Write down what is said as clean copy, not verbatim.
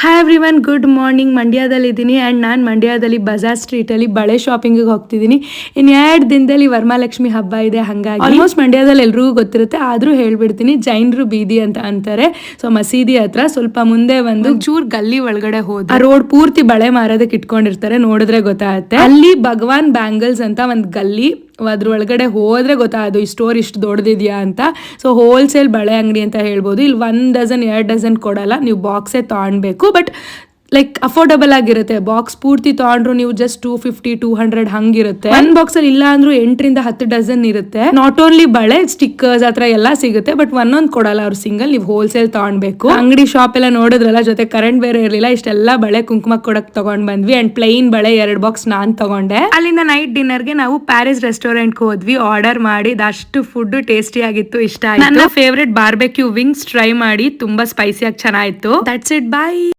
Hi everyone, good morning. ಮಂಡ್ಯದಲ್ಲಿದ್ದೀನಿ and ನಾನು ಮಂಡ್ಯದಲ್ಲಿ ಬಜಾರ್ ಸ್ಟ್ರೀಟಲ್ಲಿ ಬಳೆ ಶಾಪಿಂಗಿಗೆ ಹೋಗ್ತಿದ್ದೀನಿ. ಇನ್ನು 2 ದಿನದಲ್ಲಿ ವರಮಹಾಲಕ್ಷ್ಮಿ ಹಬ್ಬ ಇದೆ, ಹಾಗಾಗಿ ಆಲ್ಮೋಸ್ಟ್ ಮಂಡ್ಯದಲ್ಲಿ ಎಲ್ರಿಗೂ ಗೊತ್ತಿರುತ್ತೆ, ಆದರೂ ಹೇಳ್ಬಿಡ್ತೀನಿ. ಜೈನರು ಬೀದಿ ಅಂತ ಅಂತಾರೆ. ಸೊ ಮಸೀದಿ ಹತ್ರ ಸ್ವಲ್ಪ ಮುಂದೆ ಒಂದು ಚೂರ್ ಗಲ್ಲಿ ಒಳಗಡೆ ಹೋದ ರೋಡ್ ಪೂರ್ತಿ ಬಳೆ ಮಾರೋದಕ್ಕೆ ಇಟ್ಕೊಂಡಿರ್ತಾರೆ, ನೋಡಿದ್ರೆ ಗೊತ್ತಾಗುತ್ತೆ. ಅಲ್ಲಿ ಭಗವಾನ್ ಬ್ಯಾಂಗಲ್ಸ್ ಅಂತ ಒಂದು ಗಲ್ಲಿ, ಅದ್ರ ಒಳಗಡೆ ಹೋದ್ರೆ ಗೊತ್ತಾಗೋದು ಈ ಸ್ಟೋರ್ ಇಷ್ಟು ದೊಡ್ಡದಿದೆಯಾ ಅಂತ. ಸೊ ಹೋಲ್ಸೇಲ್ ಬಳೆ ಅಂಗಡಿ ಅಂತ ಹೇಳ್ಬೋದು. ಇಲ್ಲಿ 1 ಡಜನ್ 2 ಡಜನ್ ಕೊಡಲ್ಲ, ನೀವು ಬಾಕ್ಸೇ ತಗೊಳ್ಬೇಕು. ಬಟ್ ಲೈಕ್ ಅಫೋರ್ಡಬಲ್ ಆಗಿರುತ್ತೆ. ಬಾಕ್ಸ್ ಪೂರ್ತಿ ತಗೊಂಡ್ರು ನೀವು ಜಸ್ಟ್ 250 200 ಹಂಗಿರುತ್ತೆ. 1 ಬಾಕ್ಸಲ್ಲಿ ಇಲ್ಲ ಅಂದ್ರೂ 8 ರಿಂದ 10 ಡಜನ್ ಇರುತ್ತೆ. ನಾಟ್ ಓನ್ಲಿ ಬಳೆ, ಸ್ಟಿಕ್ಕರ್ಸ್ ಹತ್ರ ಎಲ್ಲ ಸಿಗುತ್ತೆ, ಬಟ್ ಒಂದೊಂದು ಕೊಡಲ್ಲ ಅವ್ರು ಸಿಂಗಲ್, ನೀವು ಹೋಲ್ಸೇಲ್ ತಗೊಳ್ಬೇಕು. ಅಂಗಡಿ ಶಾಪ್ ಎಲ್ಲ ನೋಡಿದ್ರಲ್ಲ, ಜೊತೆ ಕರೆಂಟ್ ಬೇರೆ ಇರಲಿಲ್ಲ. ಇಷ್ಟೆಲ್ಲ ಬಳೆ ಕುಂಕುಮ ಕೊಡಕ್ ತಗೊಂಡ್ ಬಂದ್ವಿ. ಅಂಡ್ ಪ್ಲೈನ್ ಬಳೆ 2 ಬಾಕ್ಸ್ ನಾನ್ ತಗೊಂಡೆ. ಅಲ್ಲಿಂದ ನೈಟ್ ಡಿನ್ನರ್ಗೆ ನಾವು ಪ್ಯಾರಿಸ್ ರೆಸ್ಟೋರೆಂಟ್ಗೆ ಹೋದ್ವಿ. ಆರ್ಡರ್ ಮಾಡಿದ ಅಷ್ಟು ಫುಡ್ ಟೇಸ್ಟಿ ಆಗಿತ್ತು, ಇಷ್ಟ ಆಯ್ತು. ನನ್ನ ಫೇವ್ರೆಟ್ ಬಾರ್ಬೆಕ್ಯೂ ವಿಂಗ್ಸ್ ಟ್ರೈ ಮಾಡಿ, ತುಂಬಾ ಸ್ಪೈಸಿಯಾಗಿ ಚೆನ್ನಾಗಿತ್ತು. That's it, bye.